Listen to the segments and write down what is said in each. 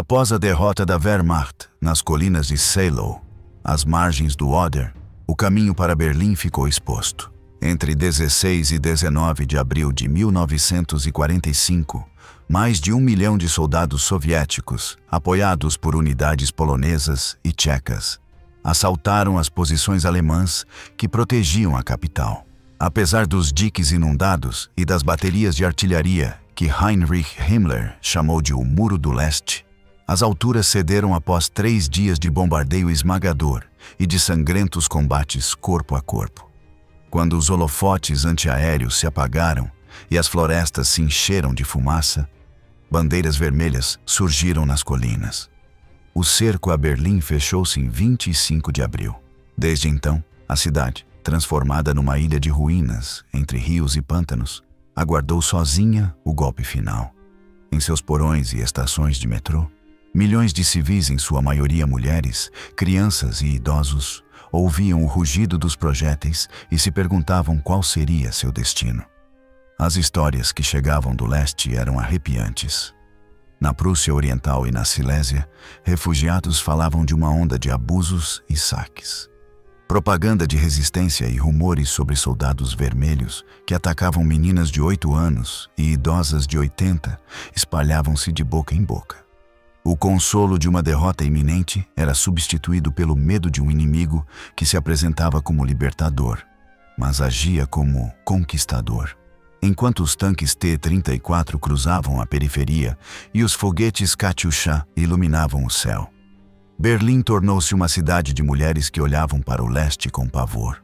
Após a derrota da Wehrmacht nas colinas de Seelow, às margens do Oder, o caminho para Berlim ficou exposto. Entre 16 e 19 de abril de 1945, mais de 1 milhão de soldados soviéticos, apoiados por unidades polonesas e tchecas, assaltaram as posições alemãs que protegiam a capital. Apesar dos diques inundados e das baterias de artilharia que Heinrich Himmler chamou de o Muro do Leste, as alturas cederam após 3 dias de bombardeio esmagador e de sangrentos combates corpo a corpo. Quando os holofotes antiaéreos se apagaram e as florestas se encheram de fumaça, bandeiras vermelhas surgiram nas colinas. O cerco a Berlim fechou-se em 25 de abril. Desde então, a cidade, transformada numa ilha de ruínas entre rios e pântanos, aguardou sozinha o golpe final. Em seus porões e estações de metrô, milhões de civis, em sua maioria mulheres, crianças e idosos, ouviam o rugido dos projéteis e se perguntavam qual seria seu destino. As histórias que chegavam do leste eram arrepiantes. Na Prússia Oriental e na Silésia, refugiados falavam de uma onda de abusos e saques. Propaganda de resistência e rumores sobre soldados vermelhos que atacavam meninas de 8 anos e idosas de 80 espalhavam-se de boca em boca. O consolo de uma derrota iminente era substituído pelo medo de um inimigo que se apresentava como libertador, mas agia como conquistador. Enquanto os tanques T-34 cruzavam a periferia e os foguetes Katyusha iluminavam o céu, Berlim tornou-se uma cidade de mulheres que olhavam para o leste com pavor.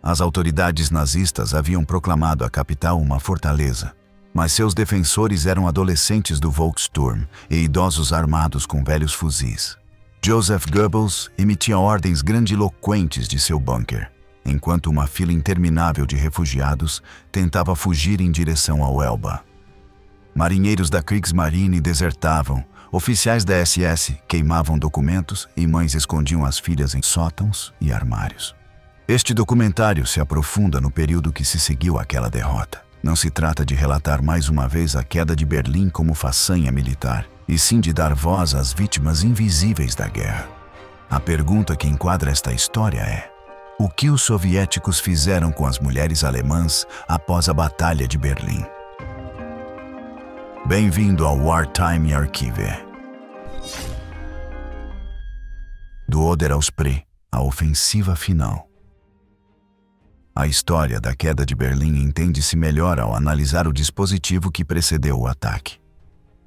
As autoridades nazistas haviam proclamado a capital uma fortaleza, mas seus defensores eram adolescentes do Volkssturm e idosos armados com velhos fuzis. Joseph Goebbels emitia ordens grandiloquentes de seu bunker, enquanto uma fila interminável de refugiados tentava fugir em direção ao Elba. Marinheiros da Kriegsmarine desertavam, oficiais da SS queimavam documentos e mães escondiam as filhas em sótãos e armários. Este documentário se aprofunda no período que se seguiu àquela derrota. Não se trata de relatar mais uma vez a queda de Berlim como façanha militar, e sim de dar voz às vítimas invisíveis da guerra. A pergunta que enquadra esta história é: o que os soviéticos fizeram com as mulheres alemãs após a Batalha de Berlim? Bem-vindo ao Wartime Archive. Do Oder ao Spree, a ofensiva final. A história da queda de Berlim entende-se melhor ao analisar o dispositivo que precedeu o ataque.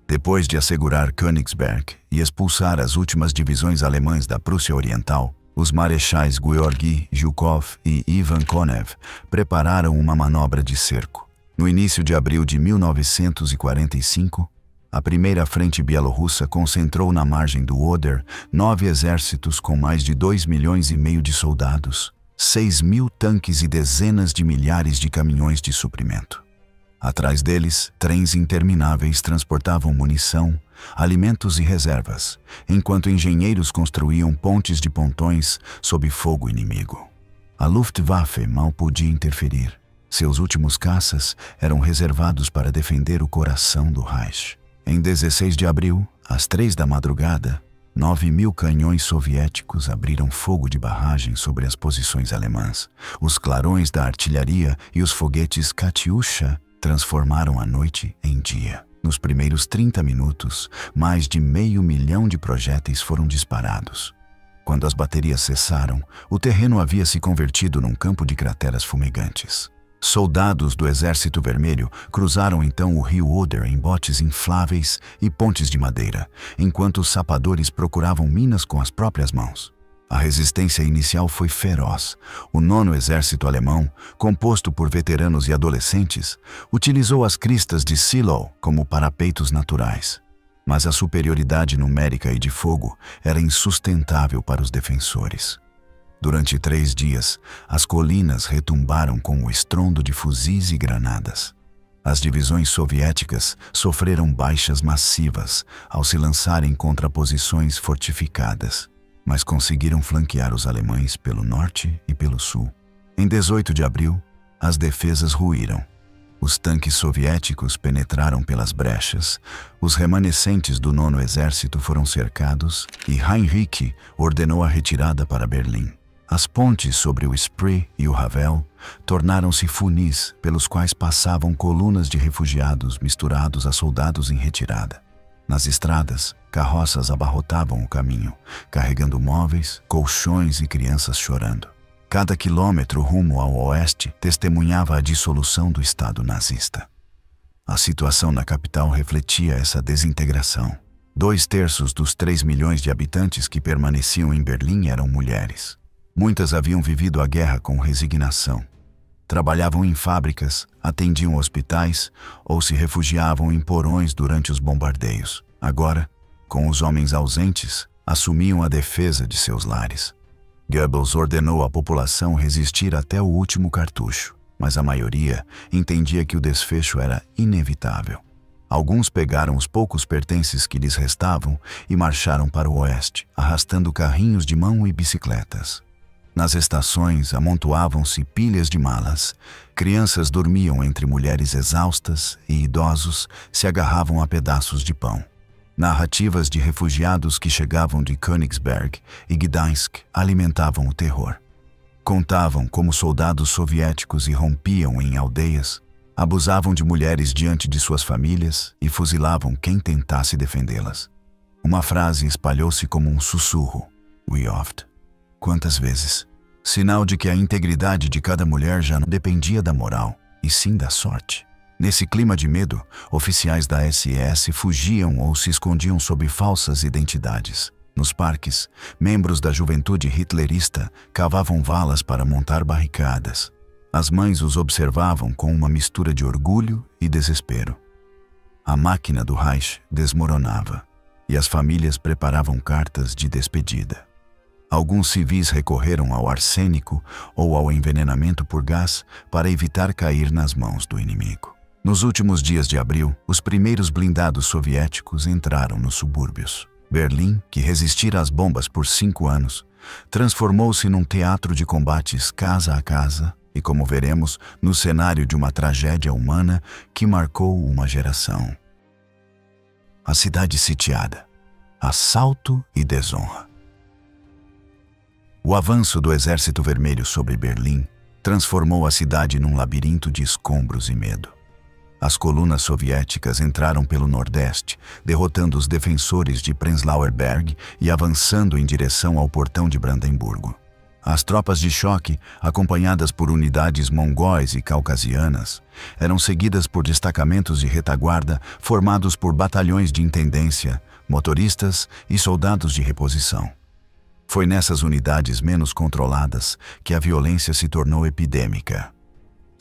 Depois de assegurar Königsberg e expulsar as últimas divisões alemãs da Prússia Oriental, os marechais Georgy Zhukov e Ivan Konev prepararam uma manobra de cerco. No início de abril de 1945, a primeira frente bielorrussa concentrou na margem do Oder 9 exércitos com mais de 2,5 milhões de soldados, 6.000 tanques e dezenas de milhares de caminhões de suprimento. Atrás deles, trens intermináveis transportavam munição, alimentos e reservas, enquanto engenheiros construíam pontes de pontões sob fogo inimigo. A Luftwaffe mal podia interferir. Seus últimos caças eram reservados para defender o coração do Reich. Em 16 de abril, às 3 da madrugada, 9.000 canhões soviéticos abriram fogo de barragem sobre as posições alemãs. Os clarões da artilharia e os foguetes Katyusha transformaram a noite em dia. Nos primeiros 30 minutos, mais de 500 mil de projéteis foram disparados. Quando as baterias cessaram, o terreno havia se convertido num campo de crateras fumegantes. Soldados do Exército Vermelho cruzaram então o rio Oder em botes infláveis e pontes de madeira, enquanto os sapadores procuravam minas com as próprias mãos. A resistência inicial foi feroz. O 9º Exército Alemão, composto por veteranos e adolescentes, utilizou as cristas de Seelow como parapeitos naturais. Mas a superioridade numérica e de fogo era insustentável para os defensores. Durante 3 dias, as colinas retumbaram com o estrondo de fuzis e granadas. As divisões soviéticas sofreram baixas massivas ao se lançarem contra posições fortificadas, mas conseguiram flanquear os alemães pelo norte e pelo sul. Em 18 de abril, as defesas ruíram. Os tanques soviéticos penetraram pelas brechas, os remanescentes do 9º Exército foram cercados e Heinrich ordenou a retirada para Berlim. As pontes sobre o Spree e o Havel tornaram-se funis pelos quais passavam colunas de refugiados misturados a soldados em retirada. Nas estradas, carroças abarrotavam o caminho, carregando móveis, colchões e crianças chorando. Cada quilômetro rumo ao oeste testemunhava a dissolução do Estado nazista. A situação na capital refletia essa desintegração. 2/3 dos 3 milhões de habitantes que permaneciam em Berlim eram mulheres. Muitas haviam vivido a guerra com resignação. Trabalhavam em fábricas, atendiam hospitais ou se refugiavam em porões durante os bombardeios. Agora, com os homens ausentes, assumiam a defesa de seus lares. Goebbels ordenou à população resistir até o último cartucho, mas a maioria entendia que o desfecho era inevitável. Alguns pegaram os poucos pertences que lhes restavam e marcharam para o oeste, arrastando carrinhos de mão e bicicletas. Nas estações amontoavam-se pilhas de malas. Crianças dormiam entre mulheres exaustas e idosos se agarravam a pedaços de pão. Narrativas de refugiados que chegavam de Königsberg e Gdansk alimentavam o terror. Contavam como soldados soviéticos irrompiam em aldeias, abusavam de mulheres diante de suas famílias e fuzilavam quem tentasse defendê-las. Uma frase espalhou-se como um sussurro. We oft. Quantas vezes? Sinal de que a integridade de cada mulher já não dependia da moral, e sim da sorte. Nesse clima de medo, oficiais da SS fugiam ou se escondiam sob falsas identidades. Nos parques, membros da juventude hitlerista cavavam valas para montar barricadas. As mães os observavam com uma mistura de orgulho e desespero. A máquina do Reich desmoronava, e as famílias preparavam cartas de despedida. Alguns civis recorreram ao arsênico ou ao envenenamento por gás para evitar cair nas mãos do inimigo. Nos últimos dias de abril, os primeiros blindados soviéticos entraram nos subúrbios. Berlim, que resistira às bombas por 5 anos, transformou-se num teatro de combates casa a casa e, como veremos, no cenário de uma tragédia humana que marcou uma geração. A cidade sitiada, assalto e desonra. O avanço do Exército Vermelho sobre Berlim transformou a cidade num labirinto de escombros e medo. As colunas soviéticas entraram pelo nordeste, derrotando os defensores de Prenzlauer Berg e avançando em direção ao portão de Brandemburgo. As tropas de choque, acompanhadas por unidades mongóis e caucasianas, eram seguidas por destacamentos de retaguarda formados por batalhões de intendência, motoristas e soldados de reposição. Foi nessas unidades menos controladas que a violência se tornou epidêmica.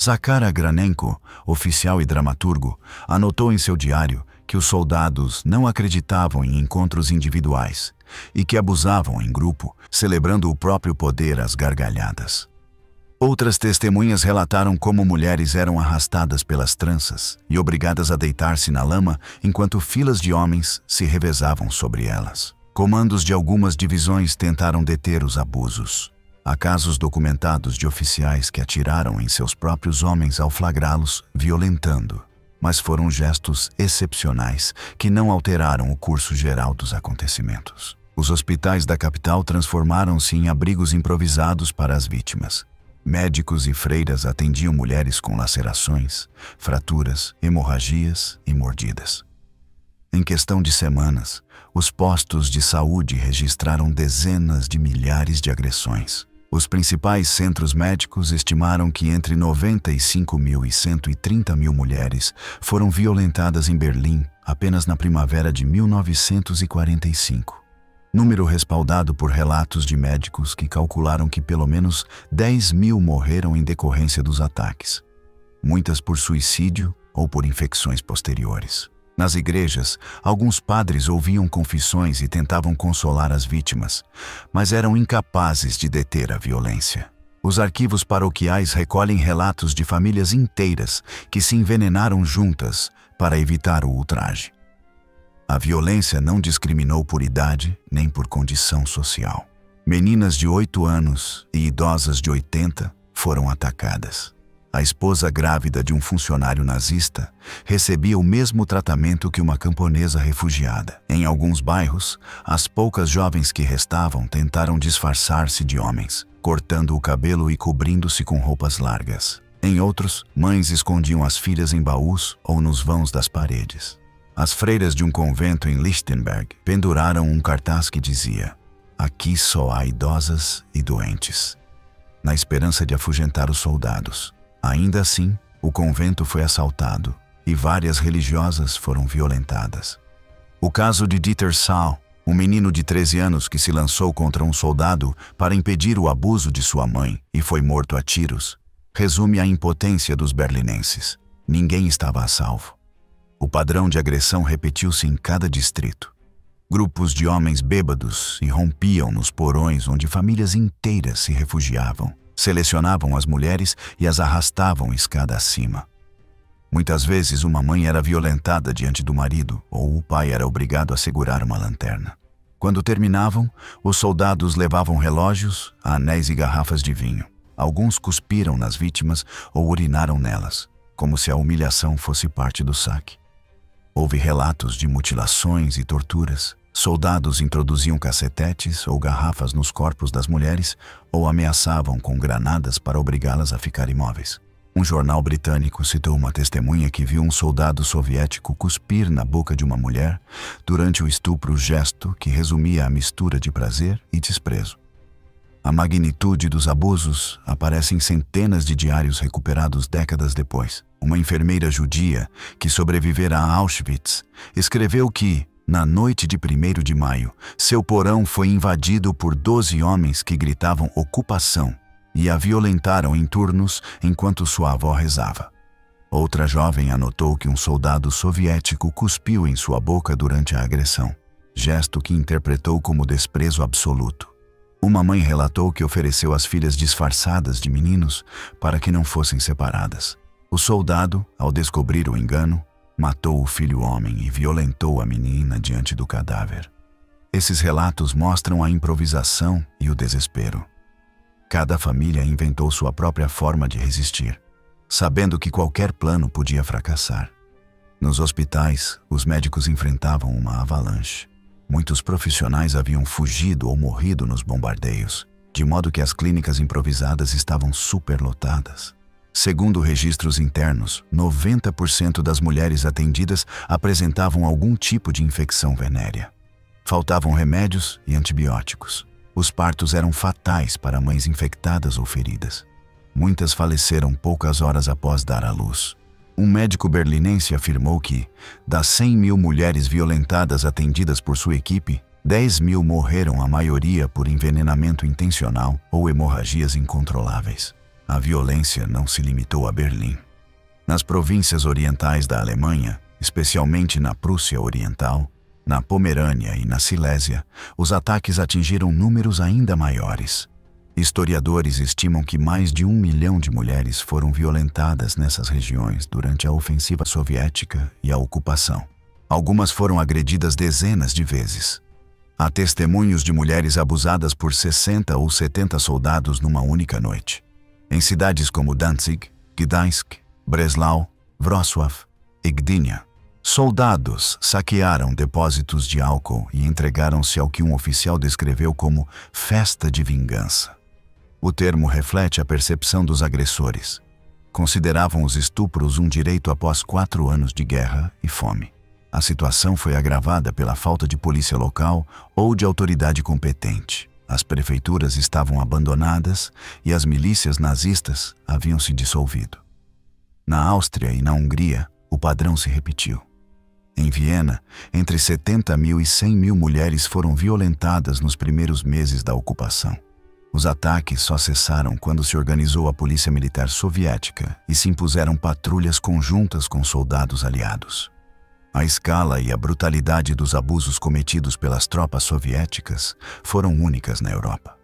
Zakhar Agranenko, oficial e dramaturgo, anotou em seu diário que os soldados não acreditavam em encontros individuais e que abusavam em grupo, celebrando o próprio poder às gargalhadas. Outras testemunhas relataram como mulheres eram arrastadas pelas tranças e obrigadas a deitar-se na lama enquanto filas de homens se revezavam sobre elas. Comandos de algumas divisões tentaram deter os abusos. Há casos documentados de oficiais que atiraram em seus próprios homens ao flagrá-los, violentando. Mas foram gestos excepcionais que não alteraram o curso geral dos acontecimentos. Os hospitais da capital transformaram-se em abrigos improvisados para as vítimas. Médicos e freiras atendiam mulheres com lacerações, fraturas, hemorragias e mordidas. Em questão de semanas, os postos de saúde registraram dezenas de milhares de agressões. Os principais centros médicos estimaram que entre 95 mil e 130 mil mulheres foram violentadas em Berlim apenas na primavera de 1945. Número respaldado por relatos de médicos que calcularam que pelo menos 10 mil morreram em decorrência dos ataques, muitas por suicídio ou por infecções posteriores. Nas igrejas, alguns padres ouviam confissões e tentavam consolar as vítimas, mas eram incapazes de deter a violência. Os arquivos paroquiais recolhem relatos de famílias inteiras que se envenenaram juntas para evitar o ultraje. A violência não discriminou por idade nem por condição social. Meninas de 8 anos e idosas de 80 foram atacadas. A esposa grávida de um funcionário nazista recebia o mesmo tratamento que uma camponesa refugiada. Em alguns bairros, as poucas jovens que restavam tentaram disfarçar-se de homens, cortando o cabelo e cobrindo-se com roupas largas. Em outros, mães escondiam as filhas em baús ou nos vãos das paredes. As freiras de um convento em Lichtenberg penduraram um cartaz que dizia: "Aqui só há idosas e doentes", na esperança de afugentar os soldados. Ainda assim, o convento foi assaltado e várias religiosas foram violentadas. O caso de Dieter Saul, um menino de 13 anos que se lançou contra um soldado para impedir o abuso de sua mãe e foi morto a tiros, resume a impotência dos berlinenses. Ninguém estava a salvo. O padrão de agressão repetiu-se em cada distrito. Grupos de homens bêbados irrompiam nos porões onde famílias inteiras se refugiavam. Selecionavam as mulheres e as arrastavam escada acima. Muitas vezes uma mãe era violentada diante do marido ou o pai era obrigado a segurar uma lanterna. Quando terminavam, os soldados levavam relógios, anéis e garrafas de vinho. Alguns cuspiram nas vítimas ou urinaram nelas, como se a humilhação fosse parte do saque. Houve relatos de mutilações e torturas. Soldados introduziam cacetetes ou garrafas nos corpos das mulheres ou ameaçavam com granadas para obrigá-las a ficar imóveis. Um jornal britânico citou uma testemunha que viu um soldado soviético cuspir na boca de uma mulher durante o estupro, gesto que resumia a mistura de prazer e desprezo. A magnitude dos abusos aparece em centenas de diários recuperados décadas depois. Uma enfermeira judia que sobrevivera a Auschwitz escreveu que, na noite de 1º de maio, seu porão foi invadido por 12 homens que gritavam ocupação e a violentaram em turnos enquanto sua avó rezava. Outra jovem anotou que um soldado soviético cuspiu em sua boca durante a agressão, gesto que interpretou como desprezo absoluto. Uma mãe relatou que ofereceu as filhas disfarçadas de meninos para que não fossem separadas. O soldado, ao descobrir o engano, matou o filho homem e violentou a menina diante do cadáver. Esses relatos mostram a improvisação e o desespero. Cada família inventou sua própria forma de resistir, sabendo que qualquer plano podia fracassar. Nos hospitais, os médicos enfrentavam uma avalanche. Muitos profissionais haviam fugido ou morrido nos bombardeios, de modo que as clínicas improvisadas estavam superlotadas. Segundo registros internos, 90% das mulheres atendidas apresentavam algum tipo de infecção venérea. Faltavam remédios e antibióticos. Os partos eram fatais para mães infectadas ou feridas. Muitas faleceram poucas horas após dar à luz. Um médico berlinense afirmou que, das 100.000 mulheres violentadas atendidas por sua equipe, 10.000 morreram, a maioria por envenenamento intencional ou hemorragias incontroláveis. A violência não se limitou a Berlim. Nas províncias orientais da Alemanha, especialmente na Prússia Oriental, na Pomerânia e na Silésia, os ataques atingiram números ainda maiores. Historiadores estimam que mais de 1 milhão de mulheres foram violentadas nessas regiões durante a ofensiva soviética e a ocupação. Algumas foram agredidas dezenas de vezes. Há testemunhos de mulheres abusadas por 60 ou 70 soldados numa única noite. Em cidades como Danzig, Gdańsk, Breslau, Wrocław e Gdynia, soldados saquearam depósitos de álcool e entregaram-se ao que um oficial descreveu como festa de vingança. O termo reflete a percepção dos agressores. Consideravam os estupros um direito após 4 anos de guerra e fome. A situação foi agravada pela falta de polícia local ou de autoridade competente. As prefeituras estavam abandonadas e as milícias nazistas haviam se dissolvido. Na Áustria e na Hungria, o padrão se repetiu. Em Viena, entre 70.000 e 100.000 mulheres foram violentadas nos primeiros meses da ocupação. Os ataques só cessaram quando se organizou a polícia militar soviética e se impuseram patrulhas conjuntas com soldados aliados. A escala e a brutalidade dos abusos cometidos pelas tropas soviéticas foram únicas na Europa.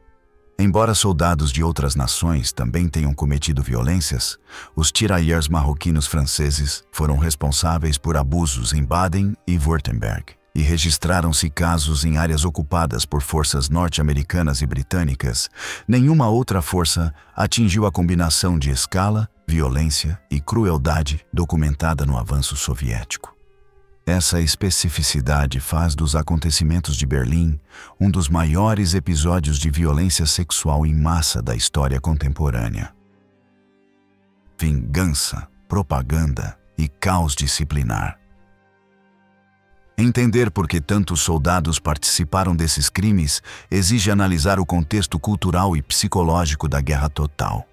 Embora soldados de outras nações também tenham cometido violências, os tirailleurs marroquinos franceses foram responsáveis por abusos em Baden e Württemberg, e registraram-se casos em áreas ocupadas por forças norte-americanas e britânicas. Nenhuma outra força atingiu a combinação de escala violência e crueldade documentada no avanço soviético. Essa especificidade faz dos acontecimentos de Berlim um dos maiores episódios de violência sexual em massa da história contemporânea. Vingança, propaganda e caos disciplinar. Entender por que tantos soldados participaram desses crimes exige analisar o contexto cultural e psicológico da guerra total.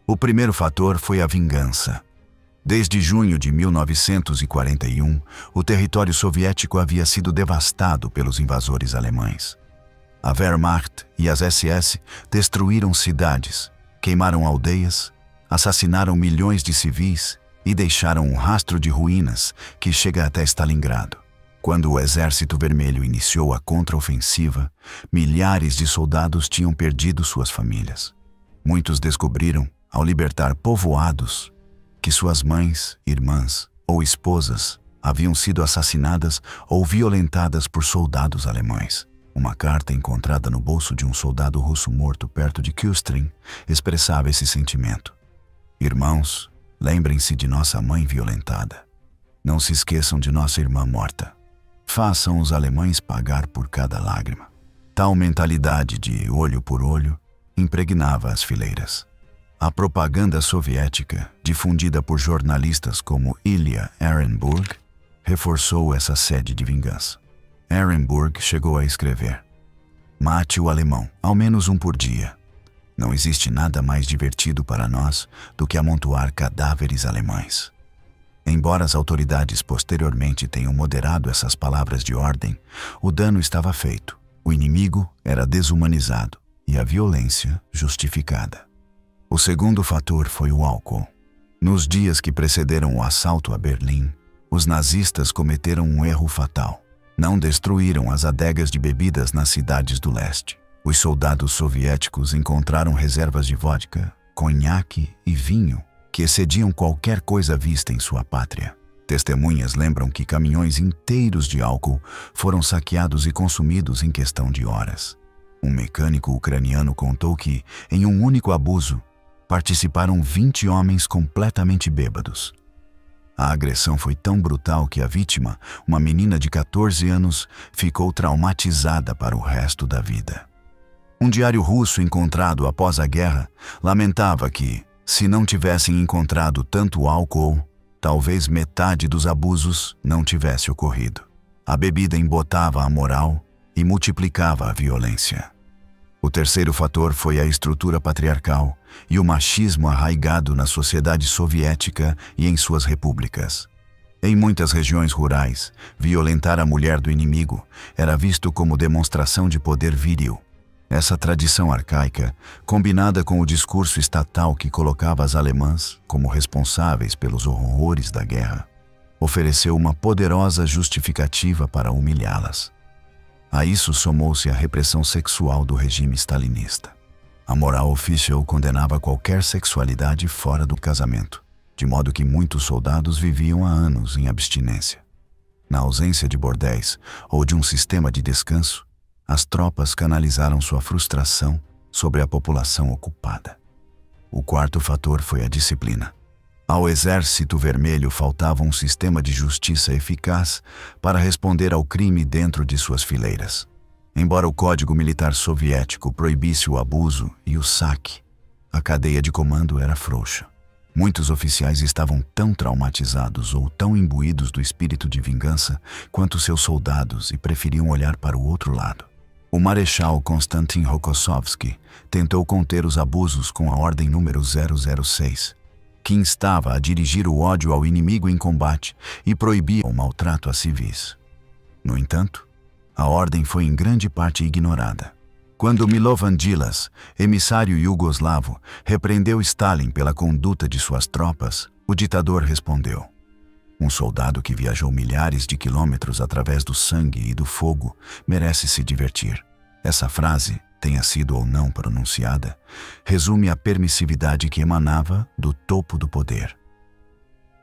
O primeiro fator foi a vingança. Desde junho de 1941, o território soviético havia sido devastado pelos invasores alemães. A Wehrmacht e as SS destruíram cidades, queimaram aldeias, assassinaram milhões de civis e deixaram um rastro de ruínas que chega até Stalingrado. Quando o Exército Vermelho iniciou a contraofensiva, milhares de soldados tinham perdido suas famílias. Muitos descobriram, ao libertar povoados, que suas mães, irmãs ou esposas haviam sido assassinadas ou violentadas por soldados alemães. Uma carta encontrada no bolso de um soldado russo morto perto de Kustrin expressava esse sentimento. Irmãos, lembrem-se de nossa mãe violentada. Não se esqueçam de nossa irmã morta. Façam os alemães pagar por cada lágrima. Tal mentalidade de olho por olho impregnava as fileiras. A propaganda soviética, difundida por jornalistas como Ilya Ehrenburg, reforçou essa sede de vingança. Ehrenburg chegou a escrever: "Mate o alemão, ao menos um por dia. Não existe nada mais divertido para nós do que amontoar cadáveres alemães." Embora as autoridades posteriormente tenham moderado essas palavras de ordem, o dano estava feito. O inimigo era desumanizado e a violência justificada. O segundo fator foi o álcool. Nos dias que precederam o assalto a Berlim, os nazistas cometeram um erro fatal. Não destruíram as adegas de bebidas nas cidades do leste. Os soldados soviéticos encontraram reservas de vodka, conhaque e vinho que excediam qualquer coisa vista em sua pátria. Testemunhas lembram que caminhões inteiros de álcool foram saqueados e consumidos em questão de horas. Um mecânico ucraniano contou que, em um único abuso, participaram 20 homens completamente bêbados. A agressão foi tão brutal que a vítima, uma menina de 14 anos, ficou traumatizada para o resto da vida. Um diário russo encontrado após a guerra lamentava que, se não tivessem encontrado tanto álcool, talvez metade dos abusos não tivesse ocorrido. A bebida embotava a moral e multiplicava a violência. O terceiro fator foi a estrutura patriarcal e o machismo arraigado na sociedade soviética e em suas repúblicas. Em muitas regiões rurais, violentar a mulher do inimigo era visto como demonstração de poder viril. Essa tradição arcaica, combinada com o discurso estatal que colocava as alemãs como responsáveis pelos horrores da guerra, ofereceu uma poderosa justificativa para humilhá-las. A isso somou-se a repressão sexual do regime stalinista. A moral official condenava qualquer sexualidade fora do casamento, de modo que muitos soldados viviam há anos em abstinência. Na ausência de bordéis ou de um sistema de descanso, as tropas canalizaram sua frustração sobre a população ocupada. O quarto fator foi a disciplina. Ao Exército Vermelho faltava um sistema de justiça eficaz para responder ao crime dentro de suas fileiras. Embora o Código Militar Soviético proibisse o abuso e o saque, a cadeia de comando era frouxa. Muitos oficiais estavam tão traumatizados ou tão imbuídos do espírito de vingança quanto seus soldados e preferiam olhar para o outro lado. O Marechal Konstantin Rokossovski tentou conter os abusos com a Ordem número 006, que instava a dirigir o ódio ao inimigo em combate e proibia o maltrato a civis. No entanto, a ordem foi em grande parte ignorada. Quando Milovan Đilas, emissário iugoslavo, repreendeu Stalin pela conduta de suas tropas, o ditador respondeu: "Um soldado que viajou milhares de quilômetros através do sangue e do fogo merece se divertir." Essa frase, tenha sido ou não pronunciada, resume a permissividade que emanava do topo do poder.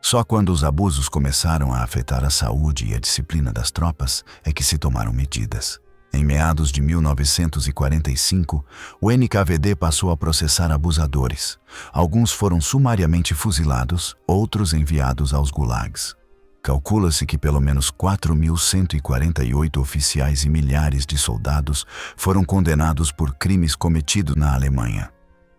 Só quando os abusos começaram a afetar a saúde e a disciplina das tropas é que se tomaram medidas. Em meados de 1945, o NKVD passou a processar abusadores. Alguns foram sumariamente fuzilados, outros enviados aos gulags. Calcula-se que pelo menos 4.148 oficiais e milhares de soldados foram condenados por crimes cometidos na Alemanha.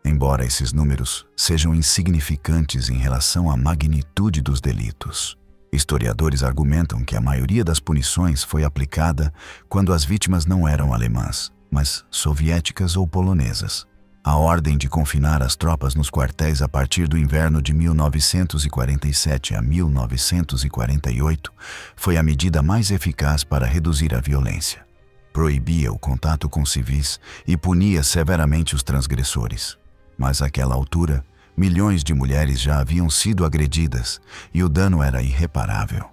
Embora esses números sejam insignificantes em relação à magnitude dos delitos, historiadores argumentam que a maioria das punições foi aplicada quando as vítimas não eram alemãs, mas soviéticas ou polonesas. A ordem de confinar as tropas nos quartéis a partir do inverno de 1947 a 1948 foi a medida mais eficaz para reduzir a violência. Proibia o contato com civis e punia severamente os transgressores. Mas àquela altura, milhões de mulheres já haviam sido agredidas e o dano era irreparável.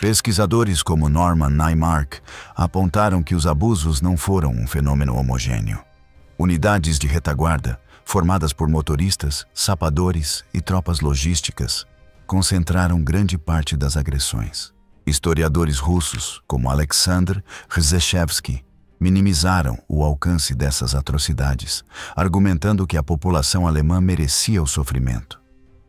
Pesquisadores como Norman Naimark apontaram que os abusos não foram um fenômeno homogêneo. Unidades de retaguarda, formadas por motoristas, sapadores e tropas logísticas, concentraram grande parte das agressões. Historiadores russos, como Alexander Rzheshevsky, minimizaram o alcance dessas atrocidades, argumentando que a população alemã merecia o sofrimento.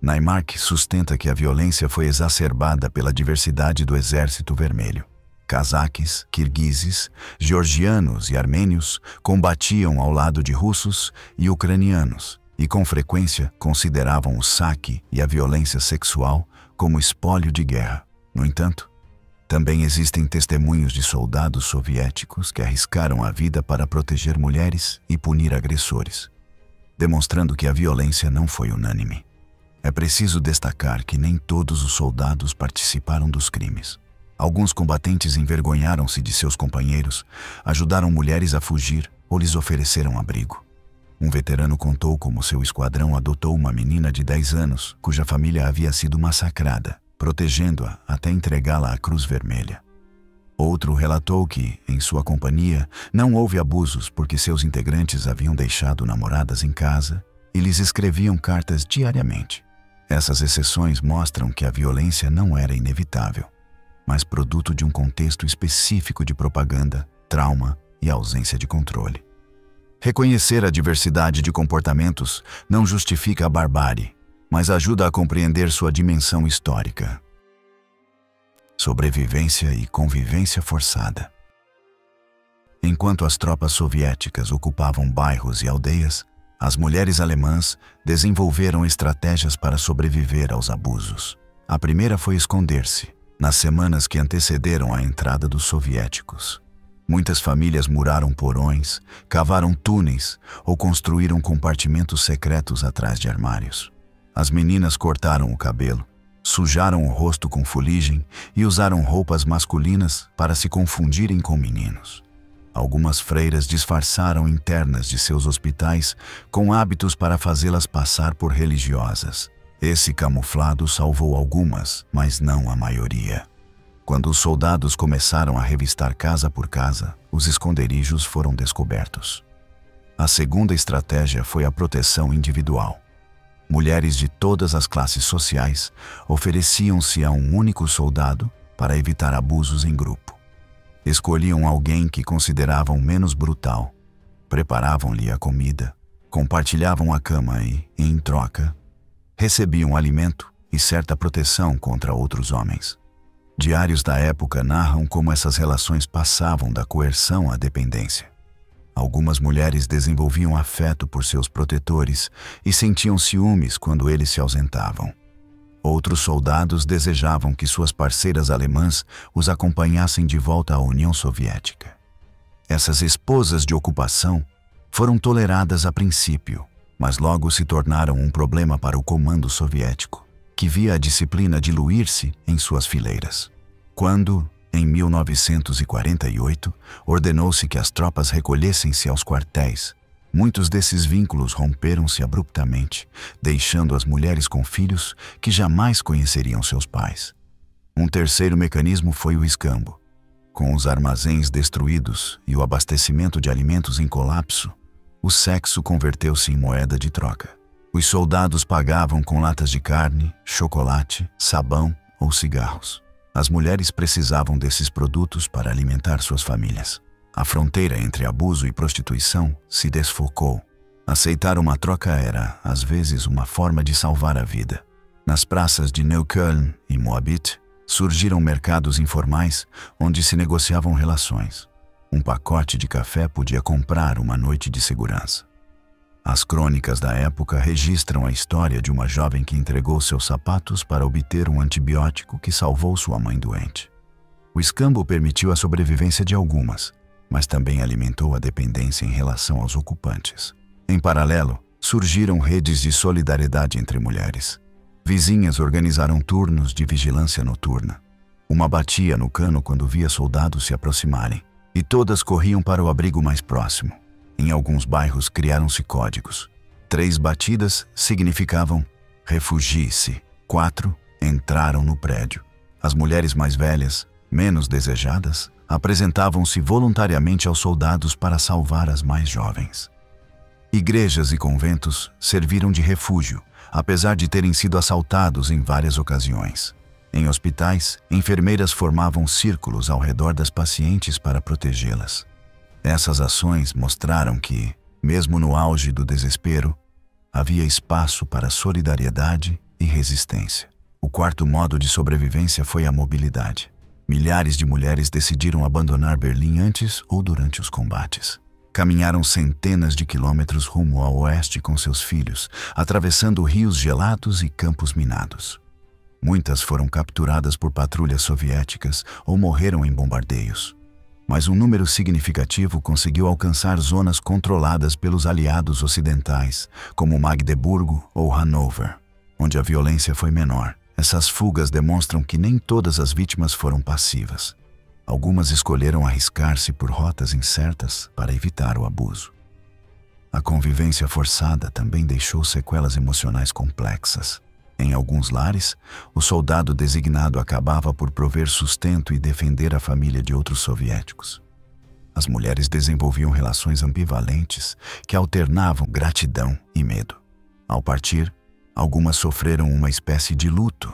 Naimark sustenta que a violência foi exacerbada pela diversidade do Exército Vermelho. Cazaques, kirguizes, georgianos e armênios combatiam ao lado de russos e ucranianos e, com frequência, consideravam o saque e a violência sexual como espólio de guerra. No entanto, também existem testemunhos de soldados soviéticos que arriscaram a vida para proteger mulheres e punir agressores, demonstrando que a violência não foi unânime. É preciso destacar que nem todos os soldados participaram dos crimes. Alguns combatentes envergonharam-se de seus companheiros, ajudaram mulheres a fugir ou lhes ofereceram abrigo. Um veterano contou como seu esquadrão adotou uma menina de 10 anos, cuja família havia sido massacrada, protegendo-a até entregá-la à Cruz Vermelha. Outro relatou que, em sua companhia, não houve abusos porque seus integrantes haviam deixado namoradas em casa e lhes escreviam cartas diariamente. Essas exceções mostram que a violência não era inevitável, mas produto de um contexto específico de propaganda, trauma e ausência de controle. Reconhecer a diversidade de comportamentos não justifica a barbárie, mas ajuda a compreender sua dimensão histórica. Sobrevivência e convivência forçada. Enquanto as tropas soviéticas ocupavam bairros e aldeias, as mulheres alemãs desenvolveram estratégias para sobreviver aos abusos. A primeira foi esconder-se, nas semanas que antecederam a entrada dos soviéticos. Muitas famílias muraram porões, cavaram túneis ou construíram compartimentos secretos atrás de armários. As meninas cortaram o cabelo, sujaram o rosto com fuligem e usaram roupas masculinas para se confundirem com meninos. Algumas freiras disfarçaram internas de seus hospitais com hábitos para fazê-las passar por religiosas. Esse camuflado salvou algumas, mas não a maioria. Quando os soldados começaram a revistar casa por casa, os esconderijos foram descobertos. A segunda estratégia foi a proteção individual. Mulheres de todas as classes sociais ofereciam-se a um único soldado para evitar abusos em grupo. Escolhiam alguém que consideravam menos brutal, preparavam-lhe a comida, compartilhavam a cama e, em troca, recebiam alimento e certa proteção contra outros homens. Diários da época narram como essas relações passavam da coerção à dependência. Algumas mulheres desenvolviam afeto por seus protetores e sentiam ciúmes quando eles se ausentavam. Outros soldados desejavam que suas parceiras alemãs os acompanhassem de volta à União Soviética. Essas esposas de ocupação foram toleradas a princípio, mas logo se tornaram um problema para o comando soviético, que via a disciplina diluir-se em suas fileiras. Quando, em 1948, ordenou-se que as tropas recolhessem-se aos quartéis, muitos desses vínculos romperam-se abruptamente, deixando as mulheres com filhos que jamais conheceriam seus pais. Um terceiro mecanismo foi o escambo. Com os armazéns destruídos e o abastecimento de alimentos em colapso, o sexo converteu-se em moeda de troca. Os soldados pagavam com latas de carne, chocolate, sabão ou cigarros. As mulheres precisavam desses produtos para alimentar suas famílias. A fronteira entre abuso e prostituição se desfocou. Aceitar uma troca era, às vezes, uma forma de salvar a vida. Nas praças de Neukölln e Moabit, surgiram mercados informais onde se negociavam relações. Um pacote de café podia comprar uma noite de segurança. As crônicas da época registram a história de uma jovem que entregou seus sapatos para obter um antibiótico que salvou sua mãe doente. O escambo permitiu a sobrevivência de algumas, mas também alimentou a dependência em relação aos ocupantes. Em paralelo, surgiram redes de solidariedade entre mulheres. Vizinhas organizaram turnos de vigilância noturna. Uma batia no cano quando via soldados se aproximarem, e todas corriam para o abrigo mais próximo. Em alguns bairros criaram-se códigos. 3 batidas significavam refugie-se. 4 entraram no prédio. As mulheres mais velhas, menos desejadas, apresentavam-se voluntariamente aos soldados para salvar as mais jovens. Igrejas e conventos serviram de refúgio, apesar de terem sido assaltados em várias ocasiões. Em hospitais, enfermeiras formavam círculos ao redor das pacientes para protegê-las. Essas ações mostraram que, mesmo no auge do desespero, havia espaço para solidariedade e resistência. O quarto modo de sobrevivência foi a mobilidade. Milhares de mulheres decidiram abandonar Berlim antes ou durante os combates. Caminharam centenas de quilômetros rumo ao oeste com seus filhos, atravessando rios gelados e campos minados. Muitas foram capturadas por patrulhas soviéticas ou morreram em bombardeios. Mas um número significativo conseguiu alcançar zonas controladas pelos aliados ocidentais, como Magdeburgo ou Hanover, onde a violência foi menor. Essas fugas demonstram que nem todas as vítimas foram passivas. Algumas escolheram arriscar-se por rotas incertas para evitar o abuso. A convivência forçada também deixou sequelas emocionais complexas. Em alguns lares, o soldado designado acabava por prover sustento e defender a família de outros soviéticos. As mulheres desenvolviam relações ambivalentes que alternavam gratidão e medo. Ao partir, algumas sofreram uma espécie de luto.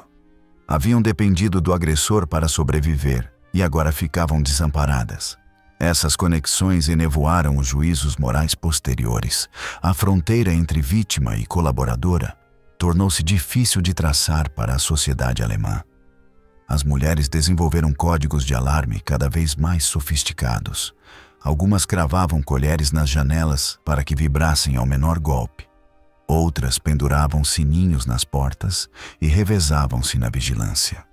Haviam dependido do agressor para sobreviver e agora ficavam desamparadas. Essas conexões enevoaram os juízos morais posteriores. A fronteira entre vítima e colaboradora tornou-se difícil de traçar para a sociedade alemã. As mulheres desenvolveram códigos de alarme cada vez mais sofisticados. Algumas cravavam colheres nas janelas para que vibrassem ao menor golpe. Outras penduravam sininhos nas portas e revezavam-se na vigilância.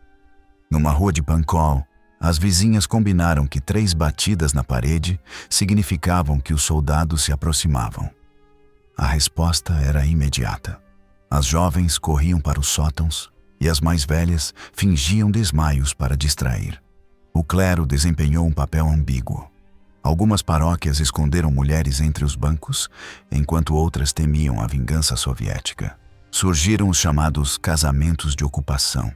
Numa rua de Pankow, as vizinhas combinaram que 3 batidas na parede significavam que os soldados se aproximavam. A resposta era imediata. As jovens corriam para os sótãos e as mais velhas fingiam desmaios para distrair. O clero desempenhou um papel ambíguo. Algumas paróquias esconderam mulheres entre os bancos, enquanto outras temiam a vingança soviética. Surgiram os chamados casamentos de ocupação.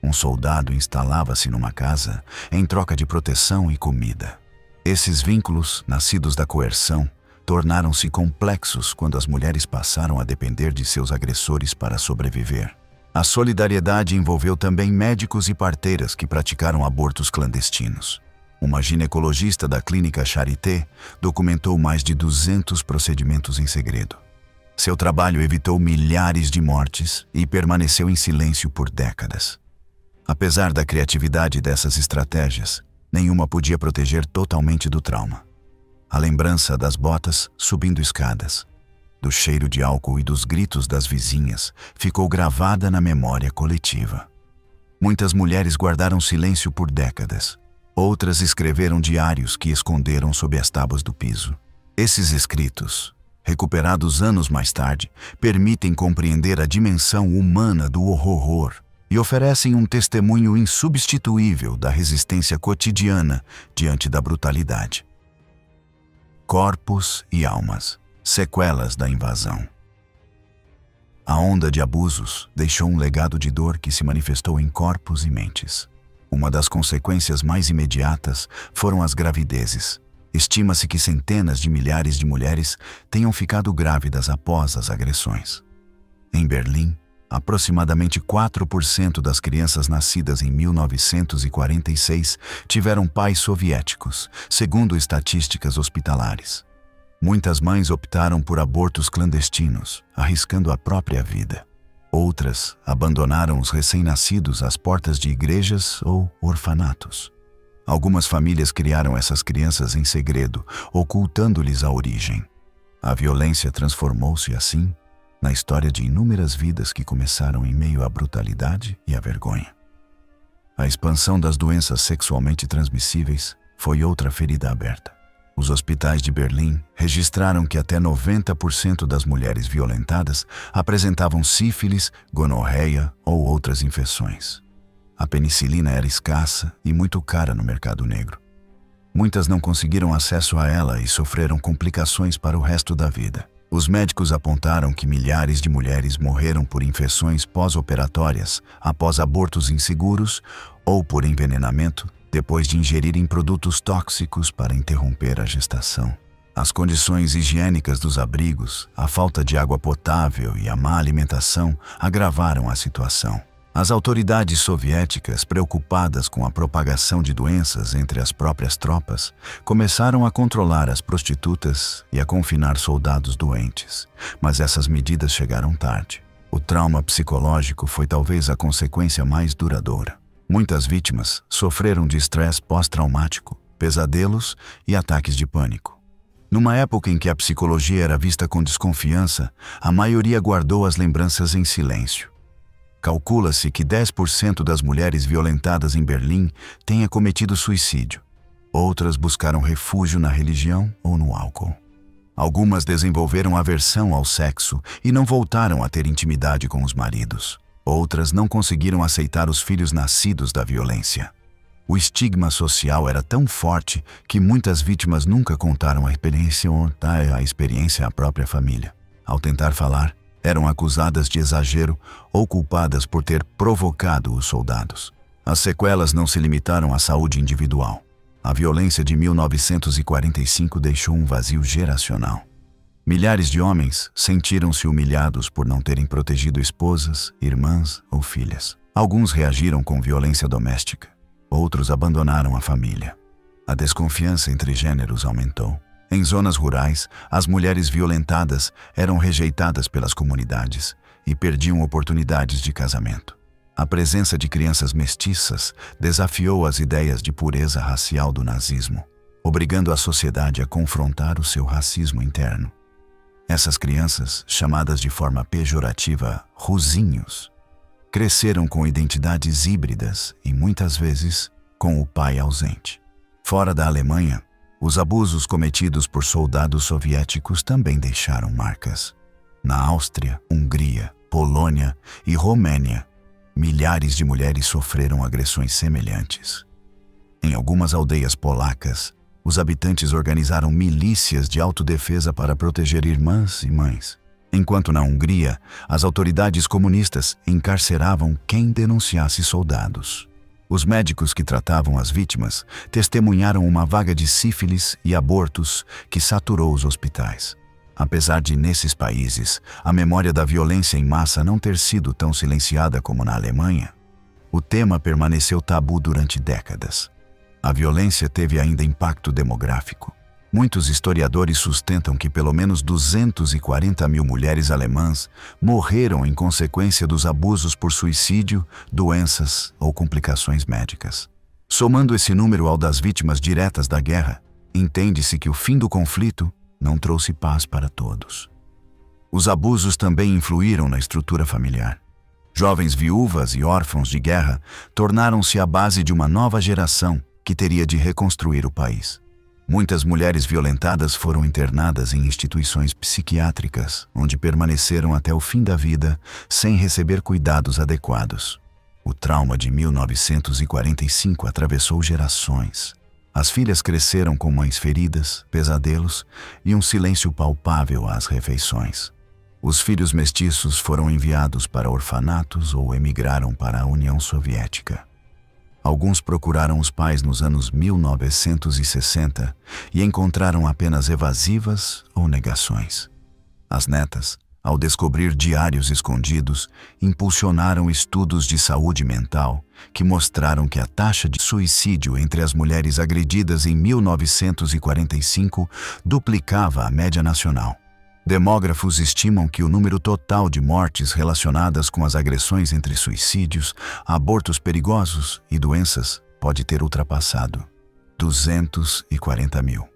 Um soldado instalava-se numa casa em troca de proteção e comida. Esses vínculos, nascidos da coerção, tornaram-se complexos quando as mulheres passaram a depender de seus agressores para sobreviver. A solidariedade envolveu também médicos e parteiras que praticaram abortos clandestinos. Uma ginecologista da clínica Charité documentou mais de 200 procedimentos em segredo. Seu trabalho evitou milhares de mortes e permaneceu em silêncio por décadas. Apesar da criatividade dessas estratégias, nenhuma podia proteger totalmente do trauma. A lembrança das botas subindo escadas, do cheiro de álcool e dos gritos das vizinhas ficou gravada na memória coletiva. Muitas mulheres guardaram silêncio por décadas. Outras escreveram diários que esconderam sob as tábuas do piso. Esses escritos, recuperados anos mais tarde, permitem compreender a dimensão humana do horror e oferecem um testemunho insubstituível da resistência cotidiana diante da brutalidade. Corpos e almas, sequelas da invasão. A onda de abusos deixou um legado de dor que se manifestou em corpos e mentes. Uma das consequências mais imediatas foram as gravidezes. Estima-se que centenas de milhares de mulheres tenham ficado grávidas após as agressões. Em Berlim, Aproximadamente 4% das crianças nascidas em 1946 tiveram pais soviéticos, segundo estatísticas hospitalares. Muitas mães optaram por abortos clandestinos, arriscando a própria vida. Outras abandonaram os recém-nascidos às portas de igrejas ou orfanatos. Algumas famílias criaram essas crianças em segredo, ocultando-lhes a origem. A violência transformou-se, assim, na história de inúmeras vidas que começaram em meio à brutalidade e à vergonha. A expansão das doenças sexualmente transmissíveis foi outra ferida aberta. Os hospitais de Berlim registraram que até 90% das mulheres violentadas apresentavam sífilis, gonorreia ou outras infecções. A penicilina era escassa e muito cara no mercado negro. Muitas não conseguiram acesso a ela e sofreram complicações para o resto da vida. Os médicos apontaram que milhares de mulheres morreram por infecções pós-operatórias, após abortos inseguros ou por envenenamento, depois de ingerirem produtos tóxicos para interromper a gestação. As condições higiênicas dos abrigos, a falta de água potável e a má alimentação agravaram a situação. As autoridades soviéticas, preocupadas com a propagação de doenças entre as próprias tropas, começaram a controlar as prostitutas e a confinar soldados doentes. Mas essas medidas chegaram tarde. O trauma psicológico foi talvez a consequência mais duradoura. Muitas vítimas sofreram de estresse pós-traumático, pesadelos e ataques de pânico. Numa época em que a psicologia era vista com desconfiança, a maioria guardou as lembranças em silêncio. Calcula-se que 10% das mulheres violentadas em Berlim tenha cometido suicídio. Outras buscaram refúgio na religião ou no álcool. Algumas desenvolveram aversão ao sexo e não voltaram a ter intimidade com os maridos. Outras não conseguiram aceitar os filhos nascidos da violência. O estigma social era tão forte que muitas vítimas nunca contaram a experiência à própria família. Ao tentar falar, eram acusadas de exagero ou culpadas por ter provocado os soldados. As sequelas não se limitaram à saúde individual. A violência de 1945 deixou um vazio geracional. Milhares de homens sentiram-se humilhados por não terem protegido esposas, irmãs ou filhas. Alguns reagiram com violência doméstica, outros abandonaram a família. A desconfiança entre gêneros aumentou. Em zonas rurais, as mulheres violentadas eram rejeitadas pelas comunidades e perdiam oportunidades de casamento. A presença de crianças mestiças desafiou as ideias de pureza racial do nazismo, obrigando a sociedade a confrontar o seu racismo interno. Essas crianças, chamadas de forma pejorativa rusinhos, cresceram com identidades híbridas e muitas vezes com o pai ausente. Fora da Alemanha, os abusos cometidos por soldados soviéticos também deixaram marcas. Na Áustria, Hungria, Polônia e Romênia, milhares de mulheres sofreram agressões semelhantes. Em algumas aldeias polacas, os habitantes organizaram milícias de autodefesa para proteger irmãs e mães, enquanto na Hungria, as autoridades comunistas encarceravam quem denunciasse soldados. Os médicos que tratavam as vítimas testemunharam uma vaga de sífilis e abortos que saturou os hospitais. Apesar de, nesses países, a memória da violência em massa não ter sido tão silenciada como na Alemanha, o tema permaneceu tabu durante décadas. A violência teve ainda impacto demográfico. Muitos historiadores sustentam que pelo menos 240 mil mulheres alemãs morreram em consequência dos abusos por suicídio, doenças ou complicações médicas. Somando esse número ao das vítimas diretas da guerra, entende-se que o fim do conflito não trouxe paz para todos. Os abusos também influíram na estrutura familiar. Jovens viúvas e órfãos de guerra tornaram-se a base de uma nova geração que teria de reconstruir o país. Muitas mulheres violentadas foram internadas em instituições psiquiátricas, onde permaneceram até o fim da vida sem receber cuidados adequados. O trauma de 1945 atravessou gerações. As filhas cresceram com mães feridas, pesadelos e um silêncio palpável às refeições. Os filhos mestiços foram enviados para orfanatos ou emigraram para a União Soviética. Alguns procuraram os pais nos anos 1960 e encontraram apenas evasivas ou negações. As netas ao descobrir diários escondidos, impulsionaram estudos de saúde mental que mostraram que a taxa de suicídio entre as mulheres agredidas em 1945 duplicava a média nacional. Demógrafos estimam que o número total de mortes relacionadas com as agressões entre suicídios, abortos perigosos e doenças pode ter ultrapassado 240 mil.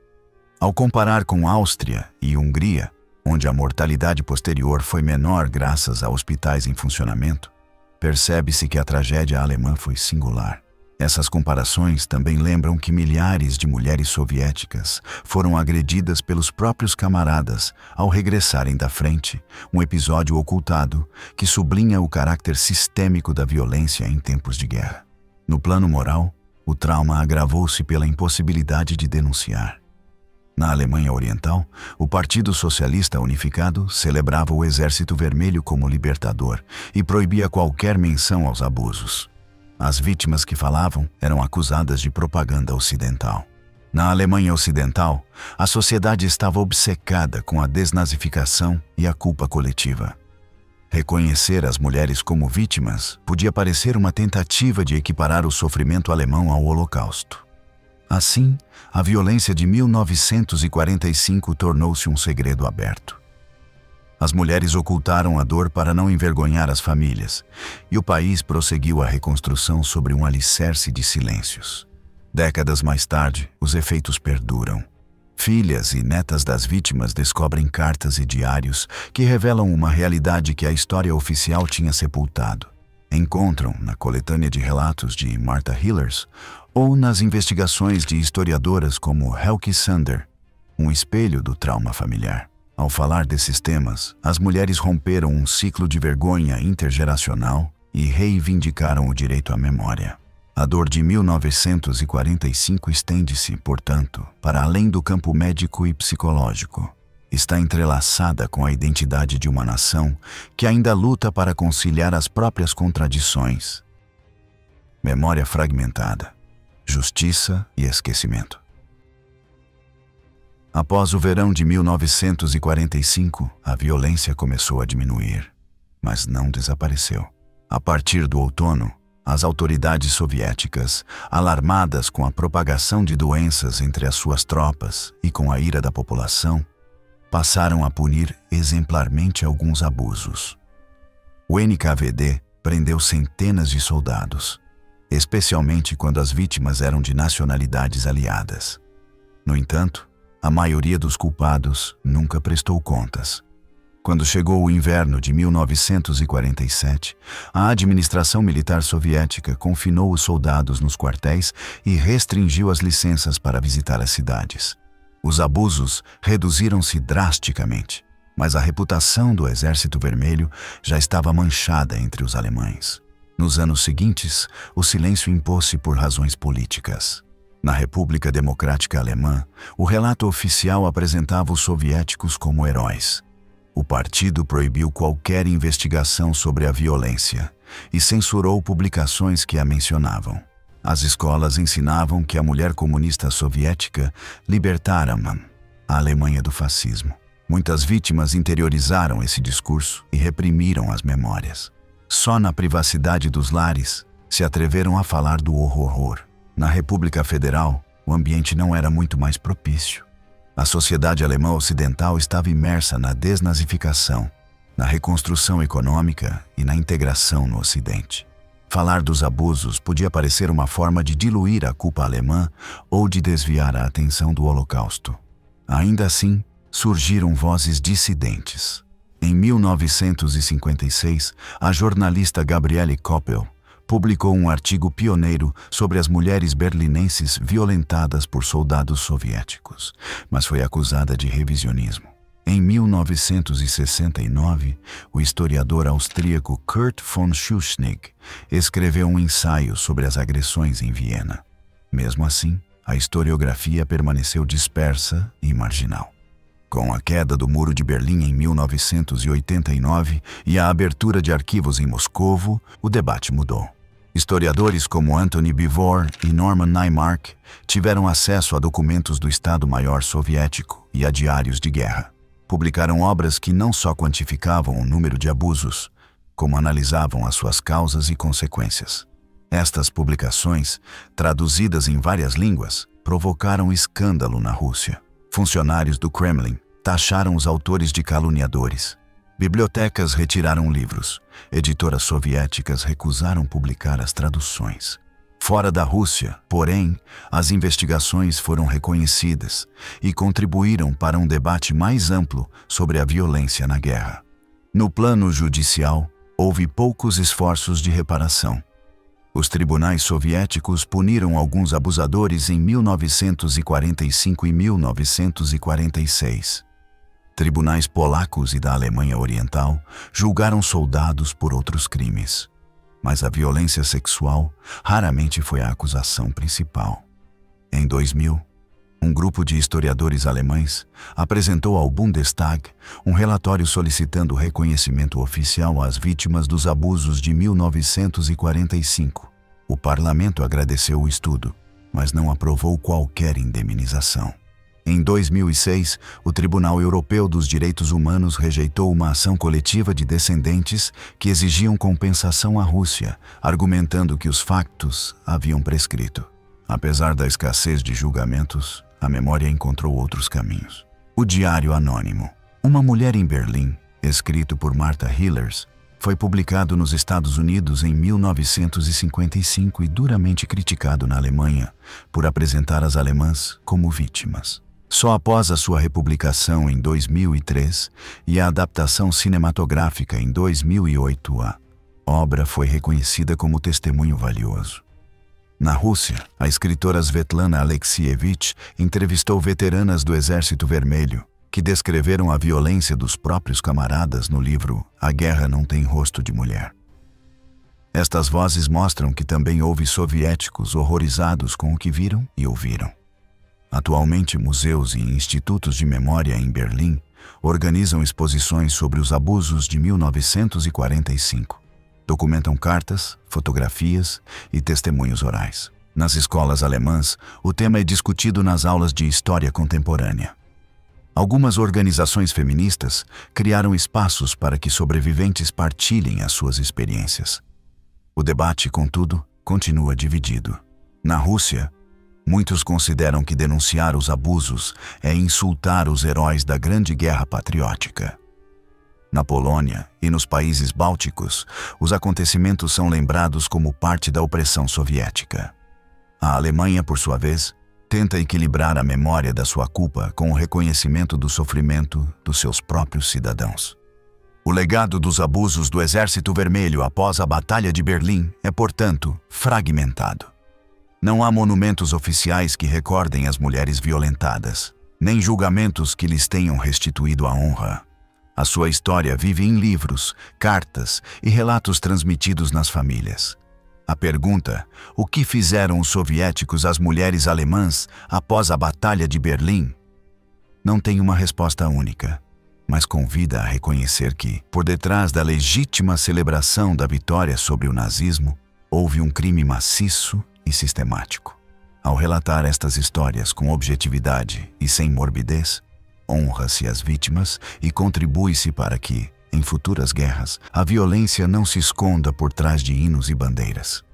Ao comparar com Áustria e Hungria, onde a mortalidade posterior foi menor graças a hospitais em funcionamento, percebe-se que a tragédia alemã foi singular. Essas comparações também lembram que milhares de mulheres soviéticas foram agredidas pelos próprios camaradas ao regressarem da frente, um episódio ocultado que sublinha o caráter sistêmico da violência em tempos de guerra. No plano moral, o trauma agravou-se pela impossibilidade de denunciar. Na Alemanha Oriental, o Partido Socialista Unificado celebrava o Exército Vermelho como libertador e proibia qualquer menção aos abusos. As vítimas que falavam eram acusadas de propaganda ocidental. Na Alemanha Ocidental, a sociedade estava obcecada com a desnazificação e a culpa coletiva. Reconhecer as mulheres como vítimas podia parecer uma tentativa de equiparar o sofrimento alemão ao Holocausto. Assim, a violência de 1945 tornou-se um segredo aberto. As mulheres ocultaram a dor para não envergonhar as famílias, e o país prosseguiu a reconstrução sobre um alicerce de silêncios. Décadas mais tarde, os efeitos perduram. Filhas e netas das vítimas descobrem cartas e diários que revelam uma realidade que a história oficial tinha sepultado. Encontram, na coletânea de relatos de Martha Hillers, ou nas investigações de historiadoras como Helke Sander, um espelho do trauma familiar. Ao falar desses temas, as mulheres romperam um ciclo de vergonha intergeracional e reivindicaram o direito à memória. A dor de 1945 estende-se, portanto, para além do campo médico e psicológico. Está entrelaçada com a identidade de uma nação que ainda luta para conciliar as próprias contradições. Memória fragmentada, justiça e esquecimento. Após o verão de 1945, a violência começou a diminuir, mas não desapareceu. A partir do outono, as autoridades soviéticas, alarmadas com a propagação de doenças entre as suas tropas e com a ira da população, passaram a punir exemplarmente alguns abusos. O NKVD prendeu centenas de soldados, especialmente quando as vítimas eram de nacionalidades aliadas. No entanto, a maioria dos culpados nunca prestou contas. Quando chegou o inverno de 1947, a administração militar soviética confinou os soldados nos quartéis e restringiu as licenças para visitar as cidades. Os abusos reduziram-se drasticamente, mas a reputação do Exército Vermelho já estava manchada entre os alemães. Nos anos seguintes, o silêncio impôs-se por razões políticas. Na República Democrática Alemã, o relato oficial apresentava os soviéticos como heróis. O partido proibiu qualquer investigação sobre a violência e censurou publicações que a mencionavam. As escolas ensinavam que a mulher comunista soviética libertara a Alemanha do fascismo. Muitas vítimas interiorizaram esse discurso e reprimiram as memórias. Só na privacidade dos lares se atreveram a falar do horror. Na República Federal, o ambiente não era muito mais propício. A sociedade alemã ocidental estava imersa na desnazificação, na reconstrução econômica e na integração no Ocidente. Falar dos abusos podia parecer uma forma de diluir a culpa alemã ou de desviar a atenção do Holocausto. Ainda assim, surgiram vozes dissidentes. Em 1956, a jornalista Gabriele Koppel publicou um artigo pioneiro sobre as mulheres berlinenses violentadas por soldados soviéticos, mas foi acusada de revisionismo. Em 1969, o historiador austríaco Kurt von Schuschnigg escreveu um ensaio sobre as agressões em Viena. Mesmo assim, a historiografia permaneceu dispersa e marginal. Com a queda do Muro de Berlim em 1989 e a abertura de arquivos em Moscovo, o debate mudou. Historiadores como Anthony Beevor e Norman Naimark tiveram acesso a documentos do Estado-Maior soviético e a diários de guerra. publicaram obras que não só quantificavam o número de abusos, como analisavam as suas causas e consequências. Estas publicações, traduzidas em várias línguas, provocaram escândalo na Rússia. Funcionários do Kremlin taxaram os autores de caluniadores. Bibliotecas retiraram livros. Editoras soviéticas recusaram publicar as traduções. Fora da Rússia, porém, as investigações foram reconhecidas e contribuíram para um debate mais amplo sobre a violência na guerra. No plano judicial, houve poucos esforços de reparação. Os tribunais soviéticos puniram alguns abusadores em 1945 e 1946. Tribunais polacos e da Alemanha Oriental julgaram soldados por outros crimes. Mas a violência sexual raramente foi a acusação principal. Em 2000, um grupo de historiadores alemães apresentou ao Bundestag um relatório solicitando reconhecimento oficial às vítimas dos abusos de 1945. O parlamento agradeceu o estudo, mas não aprovou qualquer indemnização. Em 2006, o Tribunal Europeu dos Direitos Humanos rejeitou uma ação coletiva de descendentes que exigiam compensação à Rússia, argumentando que os factos haviam prescrito. Apesar da escassez de julgamentos, a memória encontrou outros caminhos. O Diário Anônimo. Uma Mulher em Berlim, escrito por Martha Hillers, foi publicado nos Estados Unidos em 1955 e duramente criticado na Alemanha por apresentar as alemãs como vítimas. Só após a sua republicação em 2003 e a adaptação cinematográfica em 2008, a obra foi reconhecida como testemunho valioso. Na Rússia, a escritora Svetlana Alexievich entrevistou veteranas do Exército Vermelho, que descreveram a violência dos próprios camaradas no livro A Guerra Não Tem Rosto de Mulher. Estas vozes mostram que também houve soviéticos horrorizados com o que viram e ouviram. Atualmente, museus e institutos de memória em Berlim organizam exposições sobre os abusos de 1945. Documentam cartas, fotografias e testemunhos orais. Nas escolas alemãs, o tema é discutido nas aulas de história contemporânea. Algumas organizações feministas criaram espaços para que sobreviventes partilhem as suas experiências. O debate, contudo, continua dividido. Na Rússia, muitos consideram que denunciar os abusos é insultar os heróis da Grande Guerra Patriótica. Na Polônia e nos países bálticos, os acontecimentos são lembrados como parte da opressão soviética. A Alemanha, por sua vez, tenta equilibrar a memória da sua culpa com o reconhecimento do sofrimento dos seus próprios cidadãos. O legado dos abusos do Exército Vermelho após a Batalha de Berlim é, portanto, fragmentado. Não há monumentos oficiais que recordem as mulheres violentadas, nem julgamentos que lhes tenham restituído a honra. A sua história vive em livros, cartas e relatos transmitidos nas famílias. A pergunta, o que fizeram os soviéticos às mulheres alemãs após a Batalha de Berlim, não tem uma resposta única, mas convida a reconhecer que, por detrás da legítima celebração da vitória sobre o nazismo, houve um crime maciço e sistemático. Ao relatar estas histórias com objetividade e sem morbidez, honra-se as vítimas e contribui-se para que, em futuras guerras, a violência não se esconda por trás de hinos e bandeiras.